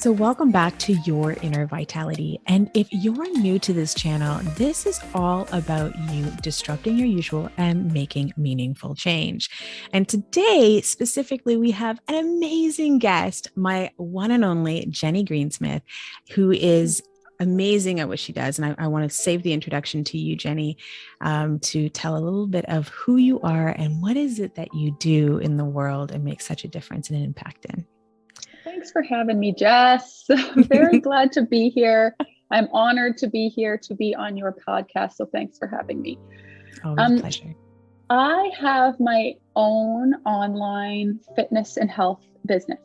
So welcome back to Your Inner Vitality. And if you're new to this channel, this is all about you disrupting your usual and making meaningful change. And today, specifically, we have an amazing guest, my one and only Jenny Greensmith, who is amazing at what she does. And I want to save the introduction to you, Jenny, to tell a little bit of who you are and what is it that you do in the world and make such a difference and an impact in. Thanks for having me, Jess. I'm very glad to be here. I'm honored to be here, to be on your podcast. So thanks for having me. Always a pleasure. I have my own online fitness and health business.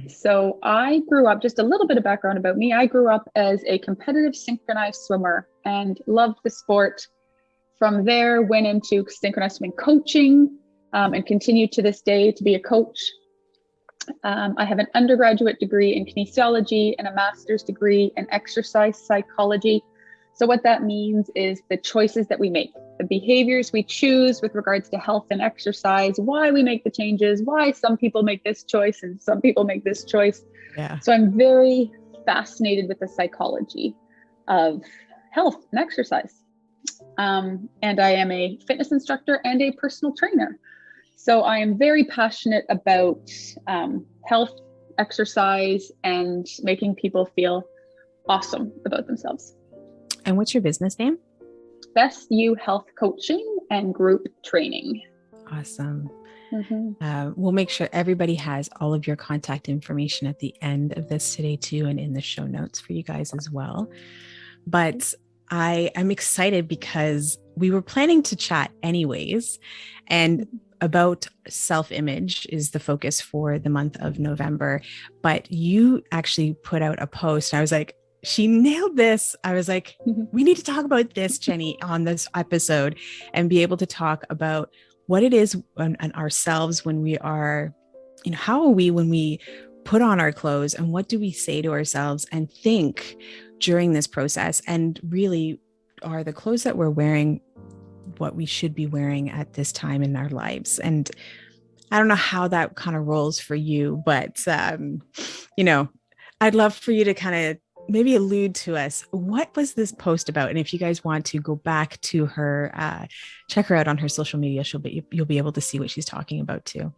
So I grew up, just a little bit of background about me. I grew up as a competitive synchronized swimmer and loved the sport. From there, went into synchronized swimming coaching and continue to this day to be a coach. I have an undergraduate degree in kinesiology and a master's degree in exercise psychology. So what that means is the choices that we make, the behaviors we choose with regards to health and exercise, why we make the changes, why some people make this choice and some people make this choice. Yeah. So I'm very fascinated with the psychology of health and exercise. And I am a fitness instructor and a personal trainer. So I am very passionate about health, exercise, and making people feel awesome about themselves. And what's your business name? Best You Health Coaching and Group Training. Awesome. We'll make sure everybody has all of your contact information at the end of this today too, and in the show notes for you guys as well. But I am excited because we were planning to chat anyways, and about self-image is the focus for the month of November, but you actually put out a post. I was like, she nailed this. I was like, we need to talk about this, Jenny, on this episode and be able to talk about what it is and ourselves when we are, how are we when we put on our clothes and what do we say to ourselves and think during this process, and really are the clothes that we're wearing what we should be wearing at this time in our lives. And I don't know how that kind of rolls for you, but, I'd love for you to kind of maybe allude to us. What was this post about? And if you guys want to go back to her, check her out on her social media, you'll be able to see what she's talking about too.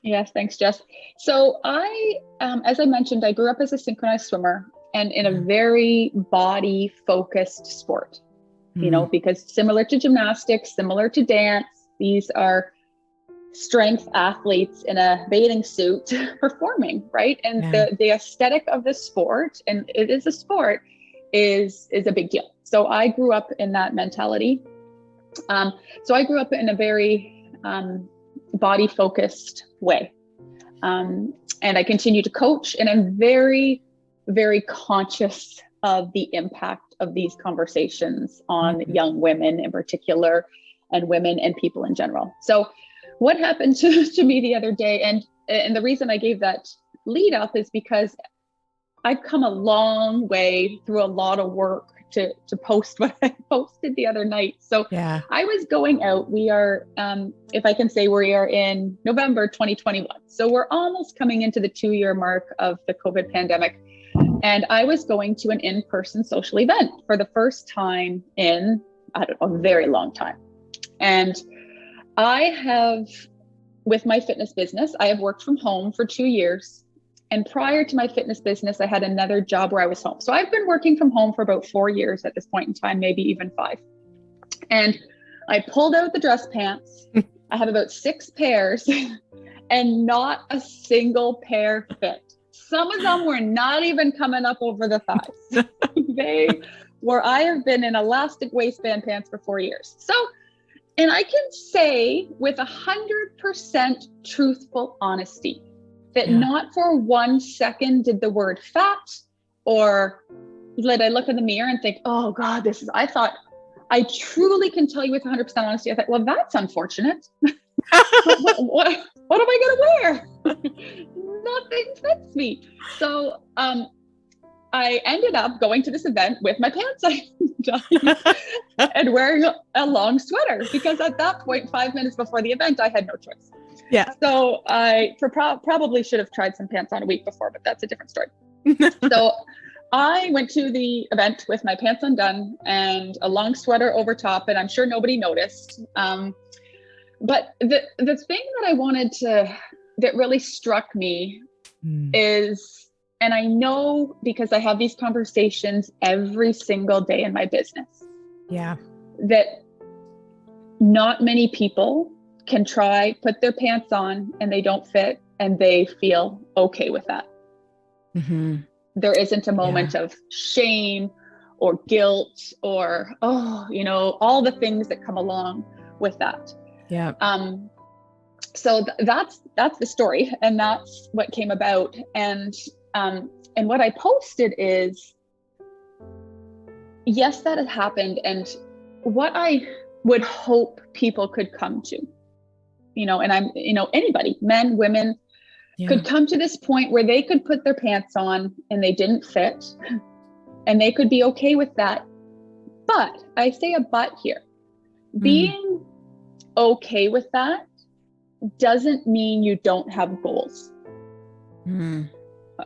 Yes. Thanks, Jess. So I, as I mentioned, I grew up as a synchronized swimmer and in a very body focused sport. Because similar to gymnastics, similar to dance, these are strength athletes in a bathing suit performing, right? And the aesthetic of the sport, and it is a sport, is a big deal. So I grew up in that mentality. So I grew up in a very body focused way. And I continue to coach, and I'm very, very conscious of the impact of these conversations on young women in particular, and women and people in general. So what happened to me the other day, and the reason I gave that lead up is because I've come a long way through a lot of work to post what I posted the other night. So I was going out, we are, if I can say, we are in November 2021. So we're almost coming into the 2-year mark of the COVID pandemic. And I was going to an in-person social event for the first time in, a very long time. And I have, with my fitness business, I have worked from home for 2 years. And prior to my fitness business, I had another job where I was home. So I've been working from home for about 4 years at this point in time, maybe even 5. And I pulled out the dress pants. I have about 6 pairs and not a single pair fit. Some of them were not even coming up over the thighs. I have been in elastic waistband pants for 4 years. So, and I can say with 100% truthful honesty that not for 1 second did the word fat or did I look in the mirror and think, oh God, I truly can tell you with 100% honesty. I thought, well, that's unfortunate. what am I going to wear? Nothing fits me. So I ended up going to this event with my pants undone and wearing a long sweater because at that point, 5 minutes before the event, I had no choice. Yeah. So I probably should have tried some pants on a week before, but that's a different story. So I went to the event with my pants undone and a long sweater over top, and I'm sure nobody noticed. But the thing that I wanted that really struck me is, and I know because I have these conversations every single day in my business. Yeah. That not many people can put their pants on and they don't fit and they feel okay with that. Mm-hmm. There isn't a moment of shame or guilt or, all the things that come along with that. Yeah. So that's the story, and that's what came about. And what I posted is, yes, that had happened. And what I would hope people could come to, and I'm, anybody, men, women, could come to this point where they could put their pants on and they didn't fit and they could be okay with that. But I say a but here. Being okay with that doesn't mean you don't have goals.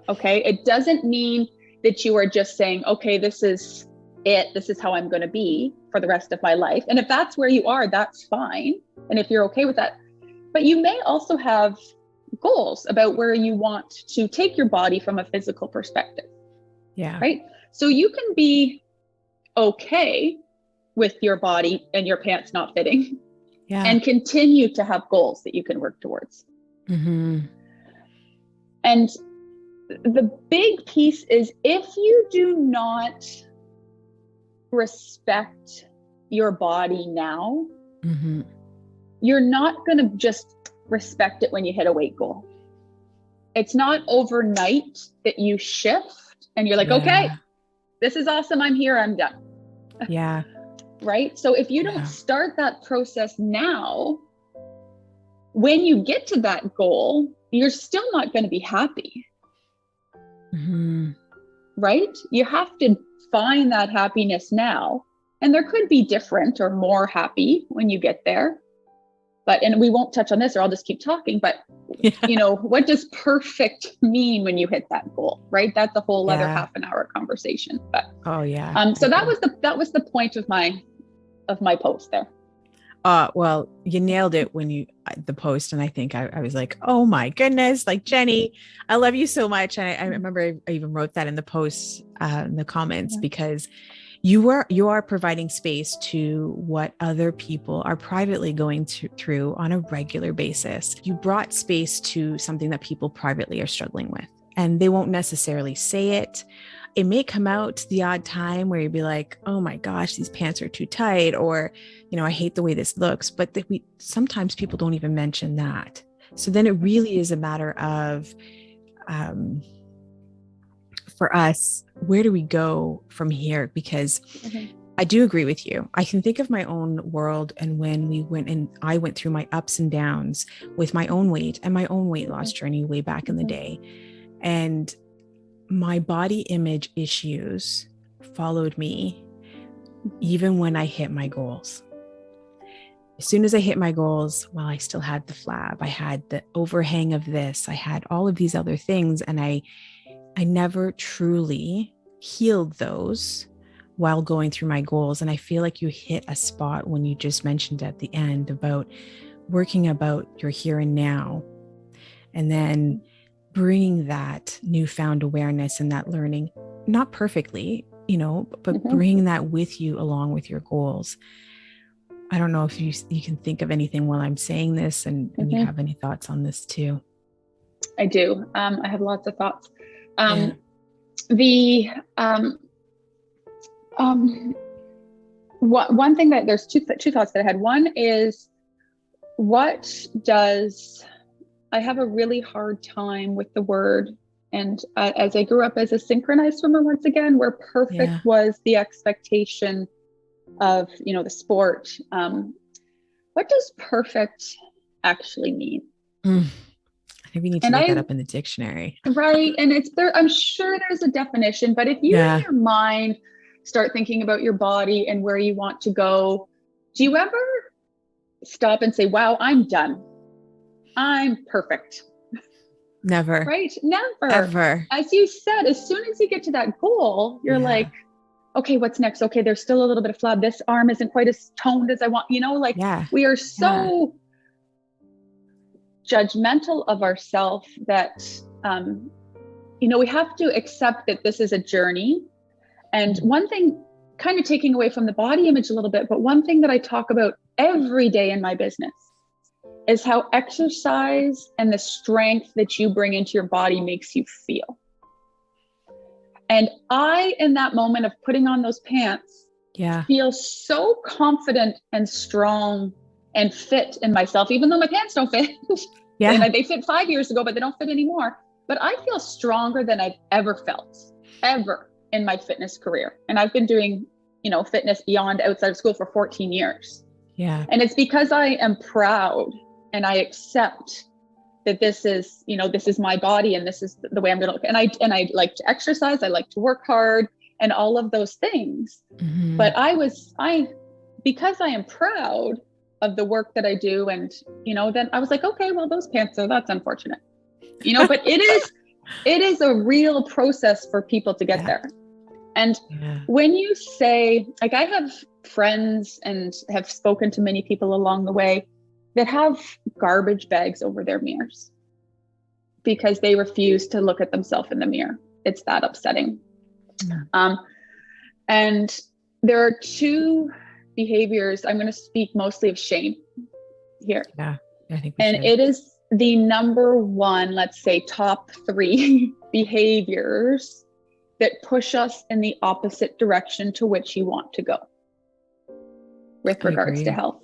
Okay. It doesn't mean that you are just saying, okay, this is it. This is how I'm going to be for the rest of my life. And if that's where you are, that's fine. And if you're okay with that, but you may also have goals about where you want to take your body from a physical perspective. Yeah. Right. So you can be okay with your body and your pants not fitting and continue to have goals that you can work towards. Mm-hmm. And the big piece is, if you do not respect your body now, you're not going to just respect it when you hit a weight goal. It's not overnight that you shift and you're like, okay, this is awesome. I'm here. I'm done. Yeah. Right. So if you don't start that process now, when you get to that goal, you're still not going to be happy. Right. You have to find that happiness now. And there could be different or more happy when you get there. And we won't touch on this or I'll just keep talking, but what does perfect mean when you hit that goal, right? That's a whole other half an hour conversation, but so that was the point of my post there. Well, you nailed it when the post. And I think I was like, oh my goodness, like, Jenny, I love you so much. And I remember I even wrote that in the post, in the comments, because you are providing space to what other people are privately going through on a regular basis. You brought space to something that people privately are struggling with, and they won't necessarily say it. It may come out the odd time where you'd be like, oh my gosh, these pants are too tight, or, I hate the way this looks. But sometimes people don't even mention that. So then it really is a matter of, for us, where do we go from here? Because I do agree with you. I can think of my own world, and when I went through my ups and downs with my own weight and my own weight loss journey way back in the day. And my body image issues followed me even when I hit my goals. As soon as I hit my goals, well, I still had the flab. I had the overhang of this. I had all of these other things, and I never truly healed those while going through my goals. And I feel like you hit a spot when you just mentioned at the end about working about your here and now, and then bringing that newfound awareness and that learning, not perfectly, but bringing that with you along with your goals. I don't know if you can think of anything while I'm saying this, and you have any thoughts on this too. I do. I have lots of thoughts. One thing that there's two thoughts that I had. One is, I have a really hard time with the word. And as I grew up as a synchronized swimmer, once again, where perfect was the expectation of, the sport. What does perfect actually mean? I think we need to look that up in the dictionary. Right. And it's there. I'm sure there's a definition, but if you in your mind start thinking about your body and where you want to go, do you ever stop and say, wow, I'm done? I'm perfect. Never. Right? Never. Ever. As you said, as soon as you get to that goal, you're like, okay, what's next? Okay, there's still a little bit of flab. This arm isn't quite as toned as I want. Like we are so judgmental of ourselves that, we have to accept that this is a journey. And one thing, kind of taking away from the body image a little bit, but one thing that I talk about every day in my business is how exercise and the strength that you bring into your body makes you feel. And I, in that moment of putting on those pants, feel so confident and strong and fit in myself, even though my pants don't fit. And they fit 5 years ago, but they don't fit anymore. But I feel stronger than I've ever felt, ever in my fitness career. And I've been doing, fitness beyond outside of school for 14 years. And it's because I am proud and I accept that this is my body and this is the way I'm going to look. And I like to exercise. I like to work hard and all of those things. But because I am proud of the work that I do. And, then I was like, okay, well, those pants that's unfortunate, but it is a real process for people to get there. And when you say, like, I have friends and have spoken to many people along the way that have garbage bags over their mirrors because they refuse to look at themselves in the mirror. It's that upsetting. And there are two behaviors. I'm going to speak mostly of shame here. I think it is the number one, let's say top 3 behaviors that push us in the opposite direction to which you want to go with regards to health.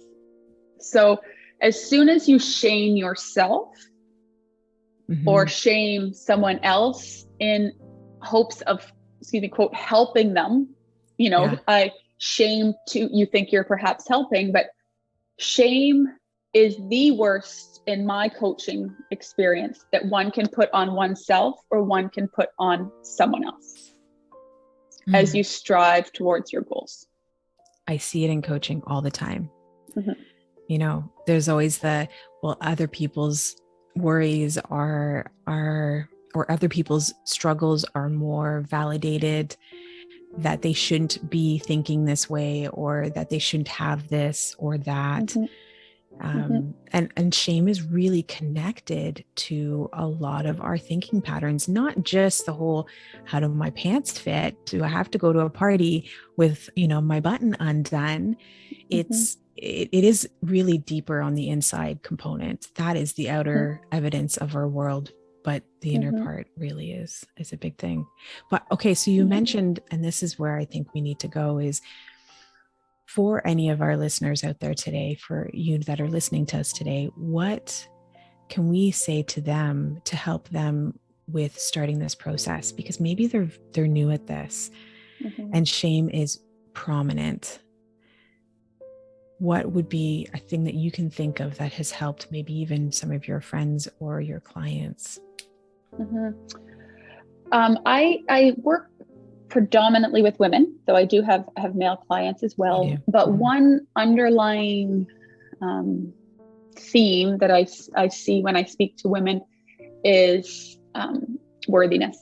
So as soon as you shame yourself or shame someone else in hopes of, quote, helping them, I shame you think you're perhaps helping, but shame is the worst in my coaching experience that one can put on oneself or one can put on someone else as you strive towards your goals. I see it in coaching all the time. There's always other people's worries or other people's struggles are more validated, that they shouldn't be thinking this way or that they shouldn't have this or that. And shame is really connected to a lot of our thinking patterns, not just the whole, how do my pants fit? Do I have to go to a party with, my button undone? It is really deeper on the inside component. That is the outer evidence of our world, but the inner part really is a big thing. But okay, so you mentioned, and this is where I think we need to go, is for any of our listeners out there today, for you that are listening to us today, what can we say to them to help them with starting this process? Because maybe they're new at this and shame is prominent. What would be a thing that you can think of that has helped maybe even some of your friends or your clients? I work predominantly with women, though I do have male clients as well. But one underlying theme that I see when I speak to women is worthiness.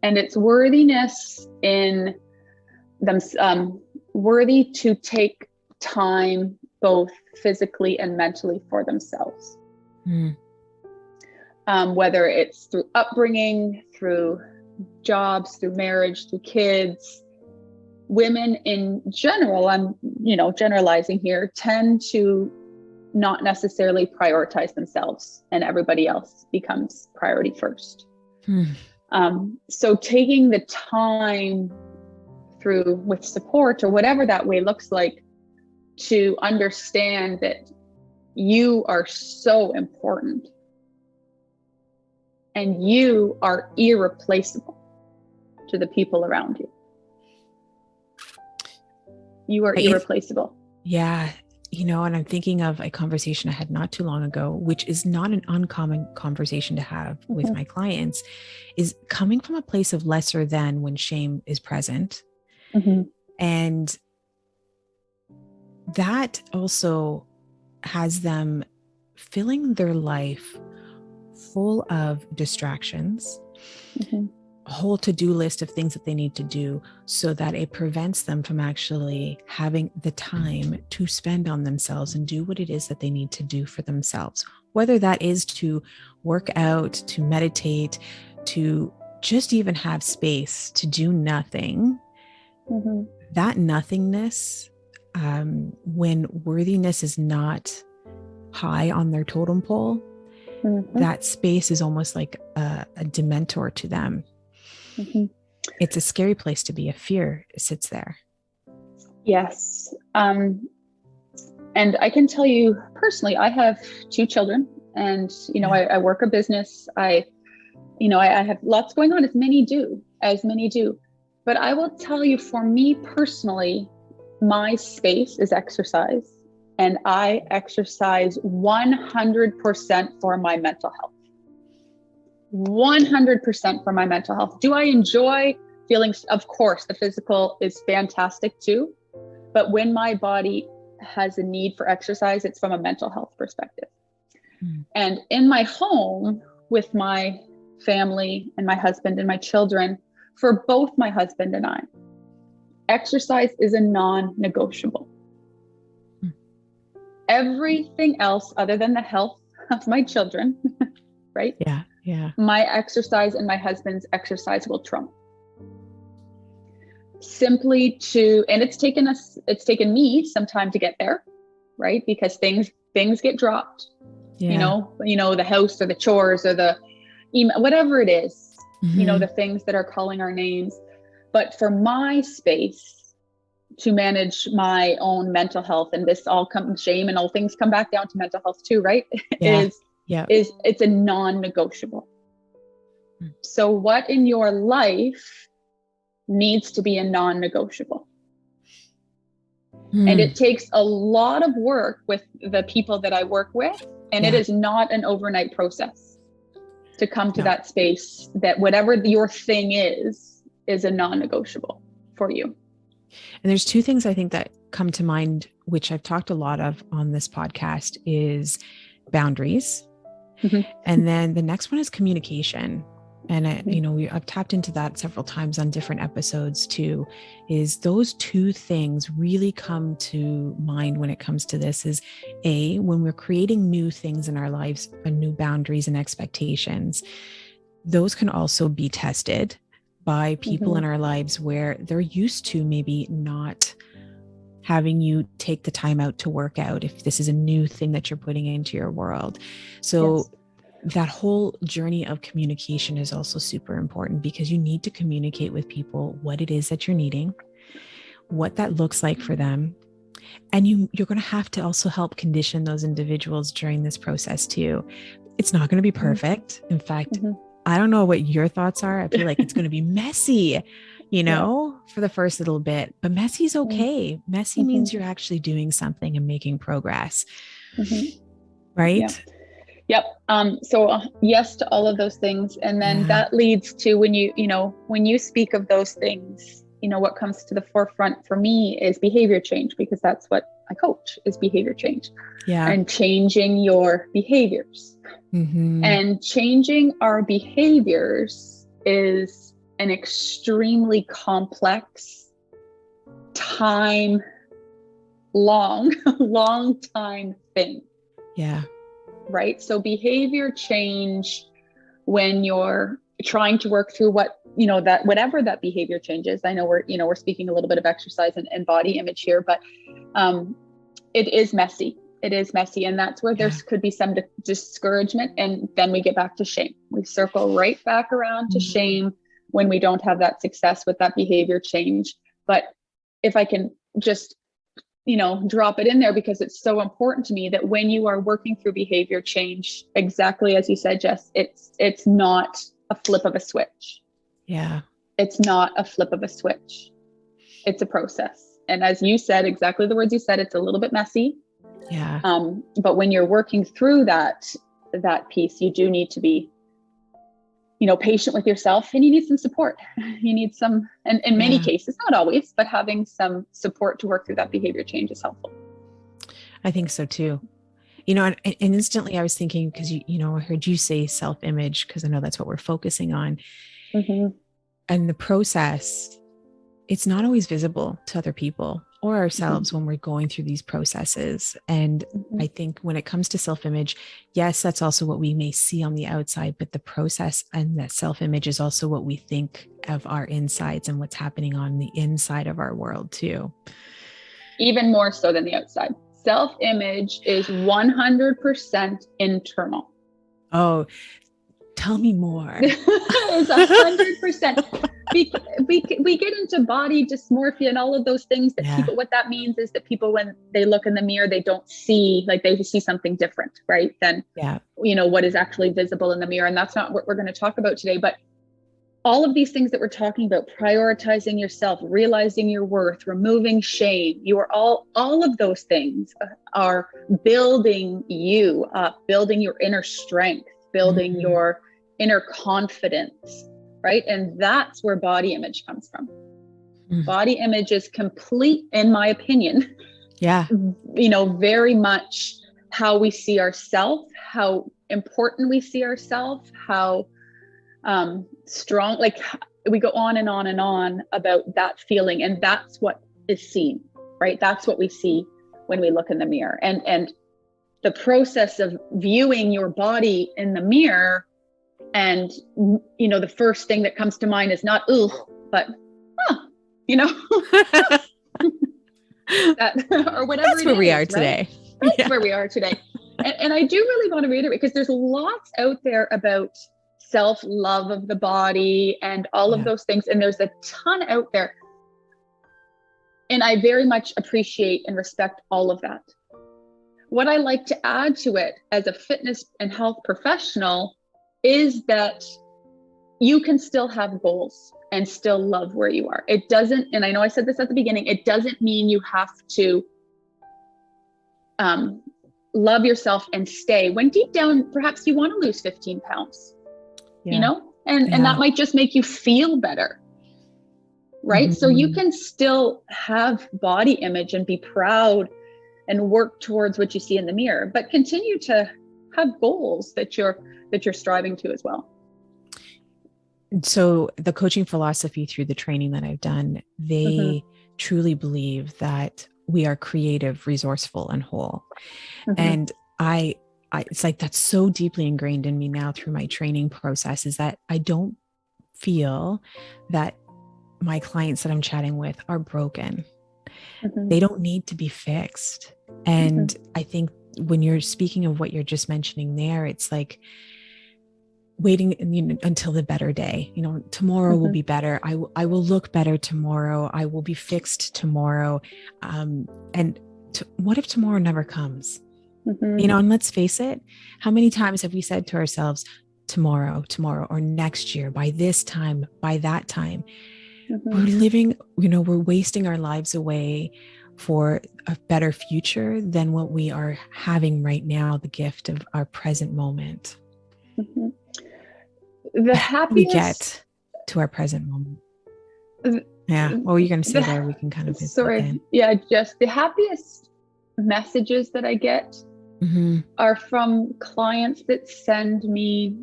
And it's worthiness in them, worthy to take time both physically and mentally for themselves. Whether it's through upbringing, through jobs, through marriage, through kids. Women in general, I'm generalizing here, tend to not necessarily prioritize themselves and everybody else becomes priority first. So taking the time through with support or whatever that way looks like to understand that you are so important and you are irreplaceable to the people around you. You are irreplaceable. Yeah. And I'm thinking of a conversation I had not too long ago, which is not an uncommon conversation to have with my clients, is coming from a place of lesser than when shame is present. And that also has them filling their life full of distractions, a whole to-do list of things that they need to do, so that it prevents them from actually having the time to spend on themselves and do what it is that they need to do for themselves, whether that is to work out, to meditate, to just even have space to do nothing. That nothingness, when worthiness is not high on their totem pole, that space is almost like a dementor to them. It's a scary place to be if fear sits there. Yes. And I can tell you personally, I have 2 children, and, I work a business. I have lots going on, as many do. But I will tell you, for me personally, my space is exercise, and I exercise 100% for my mental health. 100% for my mental health. Do I enjoy feelings? Of course, the physical is fantastic too. But when my body has a need for exercise, it's from a mental health perspective. And in my home with my family and my husband and my children, for both my husband and I, exercise is a non-negotiable. Everything else other than the health of my children, right? Yeah. My exercise and my husband's exercise will trump. Simply and it's taken me some time to get there, right? Because things get dropped, the house or the chores or the email, whatever it is, the things that are calling our names. But for my space to manage my own mental health, and this all shame and all things come back down to mental health too, right? It's a non-negotiable. So what in your life needs to be a non-negotiable? And it takes a lot of work with the people that I work with, and it is not an overnight process to come to that space that whatever your thing is a non-negotiable for you. And there's 2 things I think that come to mind, which I've talked a lot of on this podcast, is boundaries. And then the next one is communication. And I've tapped into that several times on different episodes too, is those 2 things really come to mind when it comes to this. Is when we're creating new things in our lives, new boundaries and expectations, those can also be tested by people in our lives where they're used to maybe not having you take the time out to work out if this is a new thing that you're putting into your world. So that whole journey of communication is also super important, because you need to communicate with people what it is that you're needing, what that looks like for them. And you're going to have to also help condition those individuals during this process too. It's not going to be perfect. In fact, I don't know what your thoughts are. I feel like it's going to be messy, for the first little bit, but messy is okay. Messy means you're actually doing something and making progress. Right? Yep. So yes to all of those things. And then that leads to when you speak of those things, what comes to the forefront for me is behavior change, because that's what I coach, is behavior change. And changing your behaviors. And changing our behaviors is an extremely complex long time thing. Right. So behavior change, when you're trying to work through that whatever that behavior change is. I know we're speaking a little bit of exercise and body image here, but it is messy. And that's where there could be some discouragement. And then we get back to shame. We circle right back around to shame when we don't have that success with that behavior change. But if I can just drop it in there, because it's so important to me that when you are working through behavior change, exactly as you said, Jess, it's not a flip of a switch. It's not a flip of a switch. It's a process. And as you said, exactly the words you said, it's a little bit messy. But when you're working through that piece, you do need to be, patient with yourself, and you need some support. You need some, and in many cases, not always, but having some support to work through that behavior change is helpful. I think so too. And instantly I was thinking, because I heard you say self-image, because I know that's what we're focusing on. Mm-hmm. And the process, it's not always visible to other people or ourselves when we're going through these processes. And I think when it comes to self-image, yes, that's also what we may see on the outside, but the process and that self-image is also what we think of our insides and what's happening on the inside of our world too. Even more so than the outside. Self-image is 100% internal. Oh, tell me more. It's 100%. We get into body dysmorphia and all of those things that people, what that means is that people, when they look in the mirror, they don't see, like they see something different, right? Than, what is actually visible in the mirror. And that's not what we're going to talk about today. But all of these things that we're talking about, prioritizing yourself, realizing your worth, removing shame, all of those things are building you up, building your inner strength, building your inner confidence, right? And that's where body image comes from. Body image is complete, in my opinion. Very much how we see ourselves, how important we see ourselves, how strong, like we go on and on and on about that feeling. And that's what is seen, right? That's what we see when we look in the mirror. And the process of viewing your body in the mirror, and the first thing that comes to mind is not but that, or whatever. That's where we are today. Right? That's where we are today. And I do really want to reiterate, because there's lots out there about self-love of the body and all of those things, and there's a ton out there, and I very much appreciate and respect all of that. What I like to add to it as a fitness and health professional is that you can still have goals and still love where you are. It doesn't, and I know I said this at the beginning, it doesn't mean you have to love yourself and stay when deep down, perhaps you want to lose 15 pounds, and that might just make you feel better. Right. So you can still have body image and be proud and work towards what you see in the mirror, but continue to have goals that you're striving to as well. So the coaching philosophy through the training that I've done, they truly believe that we are creative, resourceful, and whole. And I it's like that's so deeply ingrained in me now through my training process, is that I don't feel that my clients that I'm chatting with are broken. They don't need to be fixed. And I think when you're speaking of what you're just mentioning there, it's like waiting until the better day. Tomorrow will be better. I will look better tomorrow. I will be fixed tomorrow. What if tomorrow never comes? And let's face it, how many times have we said to ourselves, tomorrow, or next year, by this time, by that time? We're living, we're wasting our lives away for a better future than what we are having right now, the gift of our present moment. The happiest we get to our present moment. What were you going to say there? We can kind of sorry. Yeah, just the happiest messages that I get are from clients that send me,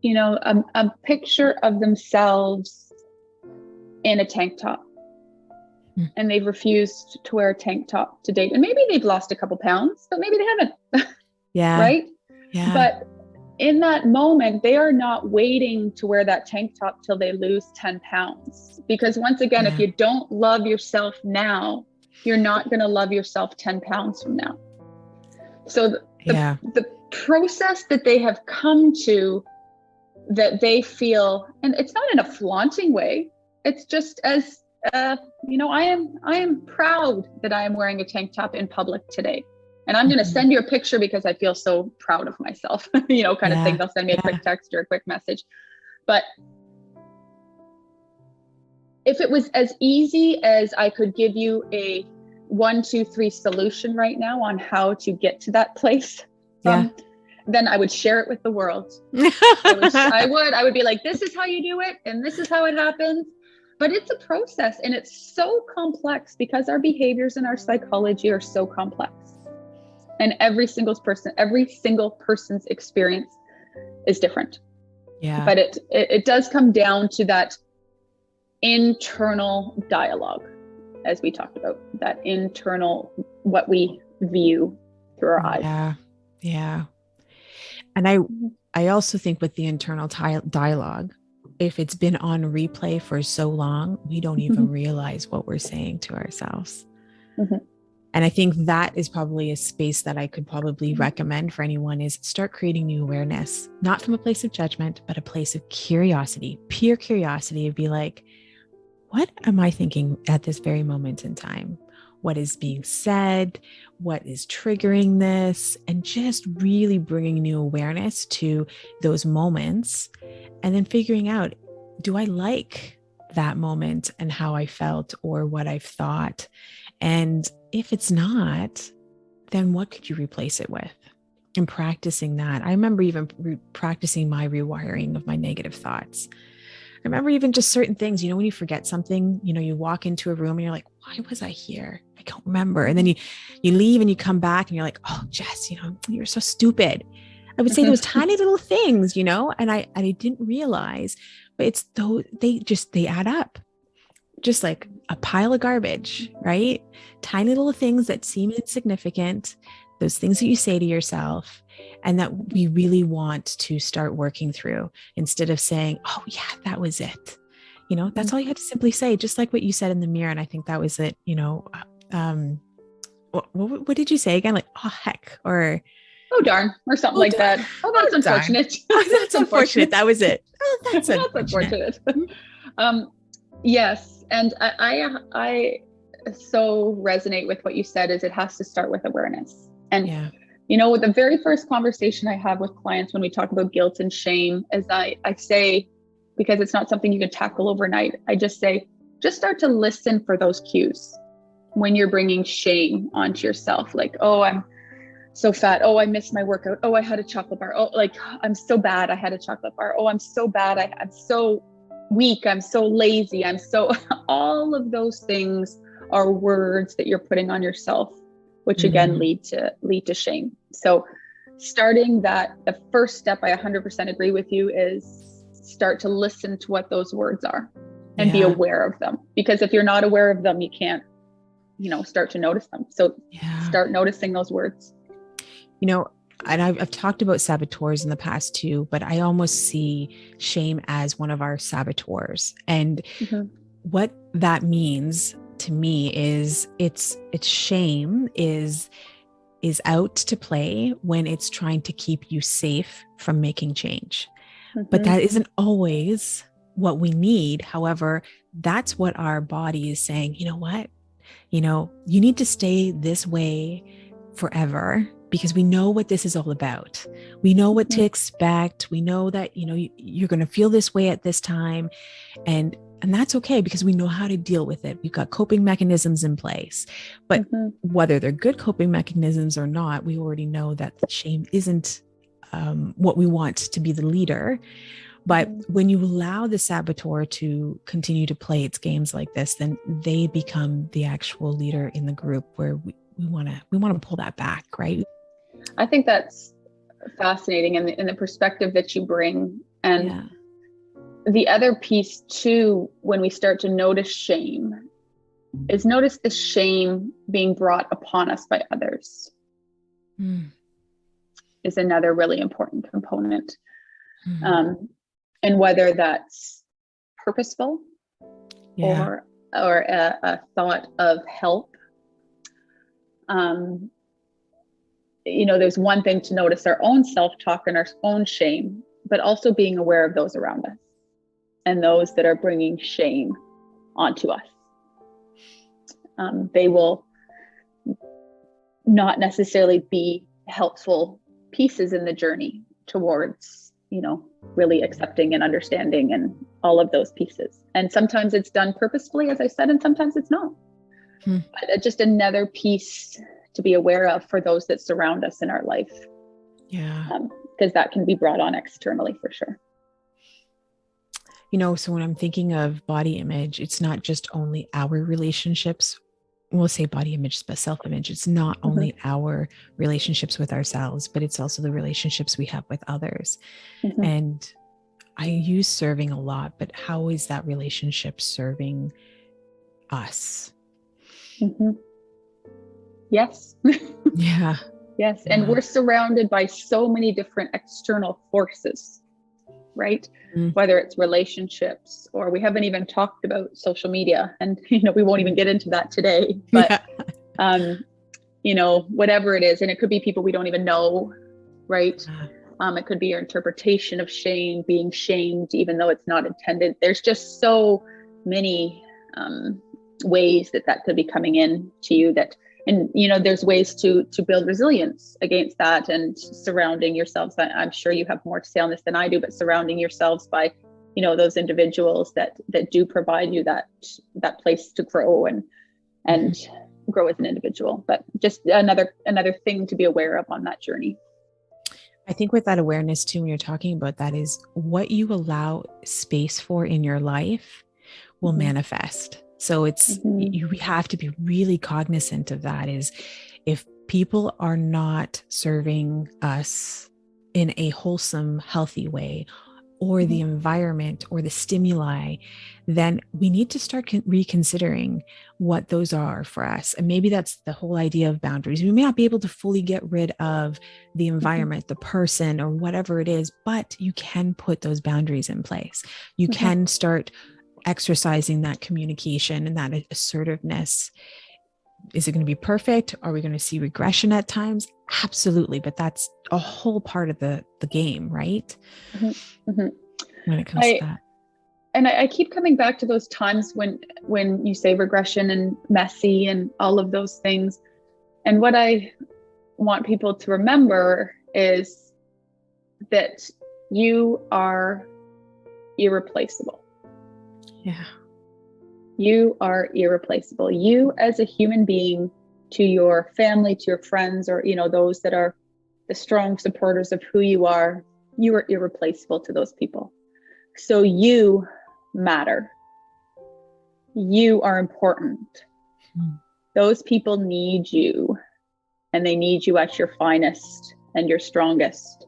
a picture of themselves in a tank top, and they've refused to wear a tank top to date. And maybe they've lost a couple pounds, but maybe they haven't. Right? Yeah. But in that moment, they are not waiting to wear that tank top till they lose 10 pounds. Because once again, if you don't love yourself now, you're not going to love yourself 10 pounds from now. So the process that they have come to, that they feel, and it's not in a flaunting way, it's just as, I am proud that I am wearing a tank top in public today. And I'm going to send you a picture because I feel so proud of myself, kind of thing. They'll send me a quick text or a quick message. But if it was as easy as I could give you a 1, 2, 3 solution right now on how to get to that place, then I would share it with the world. I would be like, this is how you do it. And this is how it happens. But it's a process, and it's so complex because our behaviors and our psychology are so complex. And every single person's experience is different. Yeah. But it does come down to that internal dialogue, as we talked about, that internal, what we view through our eyes. Yeah. Yeah. And I also think with the internal dialogue, if it's been on replay for so long, we don't even realize what we're saying to ourselves. Mm-hmm. And I think that is probably a space that I could probably recommend for anyone, is start creating new awareness, not from a place of judgment, but a place of curiosity, pure curiosity, of be like, what am I thinking at this very moment in time? What is being said? What is triggering this? And just really bringing new awareness to those moments, and then figuring out, do I like that moment and how I felt or what I've thought? And if it's not, then what could you replace it with? And practicing that. I remember even practicing my rewiring of my negative thoughts. I remember even just certain things, when you forget something, you walk into a room and you're like, why was I here? I don't remember. And then you leave and you come back and you're like, oh, Jess, you're so stupid. I would say those tiny little things, and I didn't realize, but it's those, they add up. Just like a pile of garbage, right? Tiny little things that seem insignificant, those things that you say to yourself, and that we really want to start working through, instead of saying, oh yeah, that was it. That's all you had to simply say, just like what you said in the mirror. And I think that was it, what did you say again? Like, oh heck, or oh darn, or something like that. Oh, that's unfortunate. Oh, that's unfortunate. That was it. Oh, that's unfortunate. Yes. And I so resonate with what you said, is it has to start with awareness. And, the very first conversation I have with clients when we talk about guilt and shame is I say, because it's not something you can tackle overnight, I just say, just start to listen for those cues when you're bringing shame onto yourself. Like, oh, I'm so fat. Oh, I missed my workout. Oh, I had a chocolate bar. Oh, like, I'm so bad. I had a chocolate bar. Oh, I'm so bad. I'm so weak. I'm so lazy. All of those things are words that you're putting on yourself, which again lead to shame. So starting that, the first step, I 100% agree with you, is start to listen to what those words are and be aware of them. Because if you're not aware of them, you can't, start to notice them. So start noticing those words. And I've talked about saboteurs in the past too, but I almost see shame as one of our saboteurs. And what that means to me is it's shame is out to play when it's trying to keep you safe from making change. But that isn't always what we need. However, that's what our body is saying. You know what? You need to stay this way forever, because we know what this is all about. We know what to expect. We know that, you're going to feel this way at this time. And that's okay, because we know how to deal with it. We've got coping mechanisms in place. But whether they're good coping mechanisms or not, we already know that shame isn't what we want to be the leader. But when you allow the saboteur to continue to play its games like this, then they become the actual leader in the group, where we want to pull that back, right? I think that's fascinating, in the perspective that you bring. And the other piece too, when we start to notice shame, is notice the shame being brought upon us by others. Is another really important component. And whether that's purposeful or a thought of help. There's one thing to notice our own self-talk and our own shame, but also being aware of those around us and those that are bringing shame onto us. They will not necessarily be helpful pieces in the journey towards, really accepting and understanding and all of those pieces. And sometimes it's done purposefully, as I said, and sometimes it's not. But just another piece to be aware of for those that surround us in our life. Because that can be brought on externally for sure. So when I'm thinking of body image, it's not just only our relationships we'll say body image, but self-image. It's not only our relationships with ourselves, but it's also the relationships we have with others. And I use serving a lot, but how is that relationship serving us? Yes. Yeah. Yes. And we're surrounded by so many different external forces, right? Whether it's relationships, or we haven't even talked about social media, and, you know, we won't even get into that today, but, you know, whatever it is, and it could be people we don't even know, right? It could be your interpretation of shame, being shamed, even though it's not intended. There's just so many ways that could be coming in to you that, and, you know, there's ways to build resilience against that, and surrounding yourselves. I'm sure you have more to say on this than I do, but surrounding yourselves by, you know, those individuals that do provide you that place to grow and grow as an individual. But just another thing to be aware of on that journey. I think with that awareness too, when you're talking about that, is what you allow space for in your life will manifest. So it's, we have to be really cognizant of that, is if people are not serving us in a wholesome, healthy way, or the environment or the stimuli, then we need to start reconsidering what those are for us. And maybe that's the whole idea of boundaries. We may not be able to fully get rid of the environment, the person, or whatever it is, but you can put those boundaries in place. You can start exercising that communication and that assertiveness. Is it going to be perfect? Are we going to see regression at times? Absolutely. But that's a whole part of the game, right? When it comes to that. And I keep coming back to those times when you say regression and messy and all of those things. And what I want people to remember is that you are irreplaceable. Yeah. You are irreplaceable. You as a human being, to your family, to your friends, or, you know, those that are the strong supporters of who you are irreplaceable to those people. So you matter. You are important. Those people need you, and they need you at your finest and your strongest,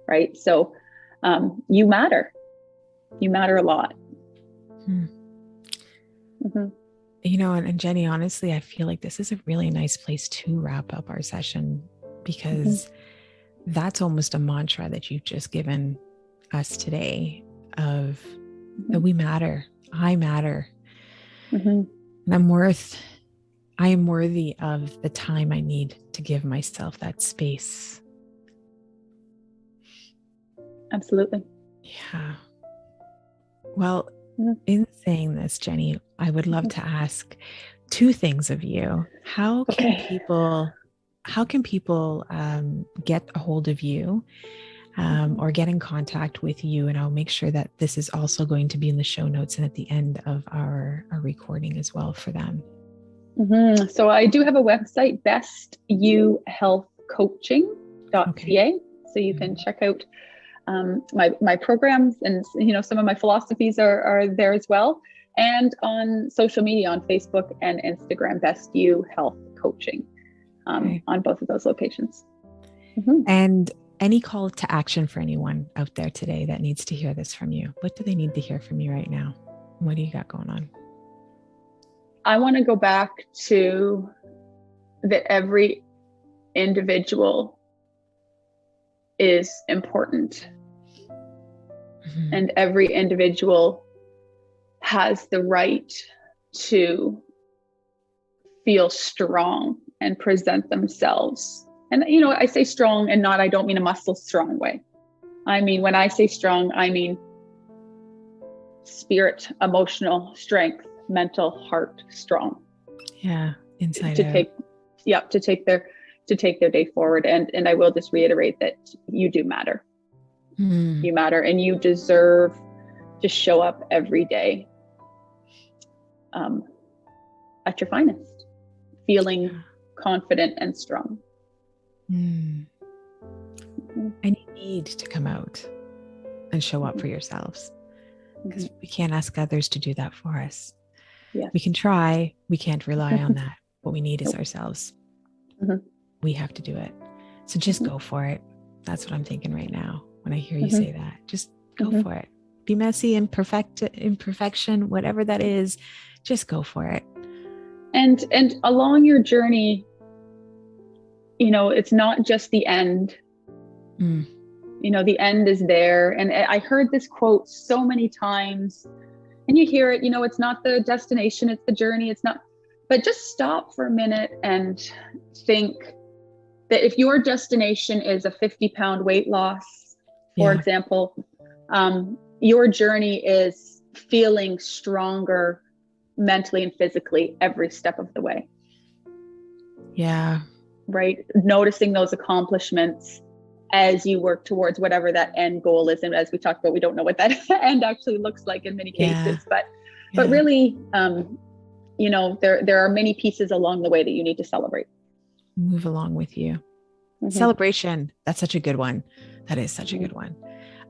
right? So you matter. You matter a lot. You know, and Jenny, honestly, I feel like this is a really nice place to wrap up our session, because that's almost a mantra that you've just given us today, of that we matter. I matter. And I am worthy of the time I need to give myself that space. Absolutely. Yeah. Well, in saying this, Jenny, I would love to ask two things of you. How can people get a hold of you or get in contact with you? And I'll make sure that this is also going to be in the show notes and at the end of our recording as well for them. So I do have a website, bestyouhealthcoaching.ca. So you can check out my programs, and, you know, some of my philosophies are there as well. And on social media, on Facebook and Instagram, Best You Health Coaching, on both of those locations. And any call to action for anyone out there today that needs to hear this from you? What do they need to hear from you right now? What do you got going on? I want to go back to that every individual is important. And every individual has the right to feel strong and present themselves. And, you know, I say strong and I don't mean a muscle strong way. I mean, when I say strong, I mean spirit, emotional strength, mental, heart strong. Yeah. Inside to out. take their day forward. And I will just reiterate that you do matter. You matter, and you deserve to show up every day at your finest, feeling confident and strong. And you need to come out and show up for yourselves, because we can't ask others to do that for us. Yes. We can try. We can't rely on that. What we need is ourselves. We have to do it. So just go for it. That's what I'm thinking right now when I hear you say that. Just go for it. Be messy, imperfection, whatever that is, just go for it. And along your journey, you know, it's not just the end. You know, the end is there. And I heard this quote so many times, and you hear it, you know, it's not the destination, it's the journey. It's not, but just stop for a minute and think that if your destination is a 50-pound weight loss, for example, your journey is feeling stronger mentally and physically every step of the way. Yeah. Right. Noticing those accomplishments as you work towards whatever that end goal is. And as we talked about, we don't know what that end actually looks like in many cases, but really, you know, there are many pieces along the way that you need to celebrate. Move along with you. Celebration. That's such a good one. That is such a good one.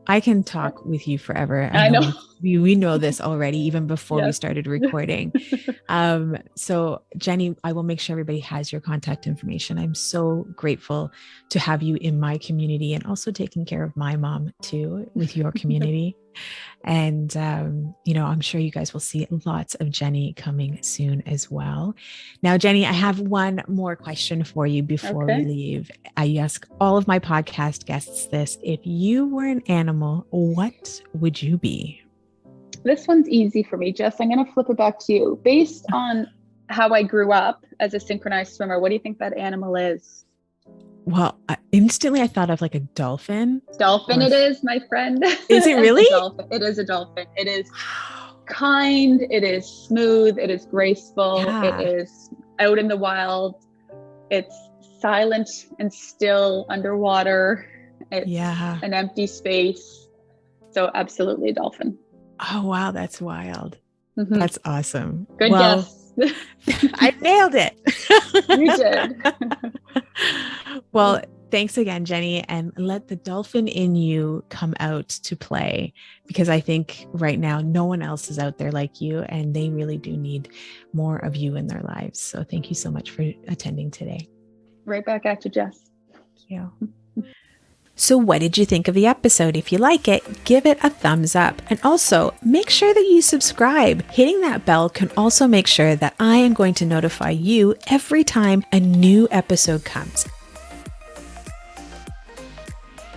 I can talk with you forever. I know. We know this already, even before we started recording. So Jenny, I will make sure everybody has your contact information. I'm so grateful to have you in my community and also taking care of my mom too with your community. And, you know, I'm sure you guys will see lots of Jenny coming soon as well. Now, Jenny, I have one more question for you before we leave. I ask all of my podcast guests this: if you were an animal, what would you be? This one's easy for me, Jess. I'm going to flip it back to you. Based on how I grew up as a synchronized swimmer, what do you think that animal is? Well, instantly I thought of like a dolphin. Dolphin it is, my friend. Is it really? It is a dolphin. It is kind. It is smooth. It is graceful. It is out in the wild. It's silent and still underwater. It's an empty space. So absolutely a dolphin. Oh, wow. That's wild. That's awesome. Good guess. I nailed it. You did. Well, thanks again, Jenny, and let the dolphin in you come out to play, because I think right now no one else is out there like you, and they really do need more of you in their lives. So thank you so much for attending today. Right back at you, Jess. Thank you. So what did you think of the episode? If you like it, give it a thumbs up. And also make sure that you subscribe. Hitting that bell can also make sure that I am going to notify you every time a new episode comes.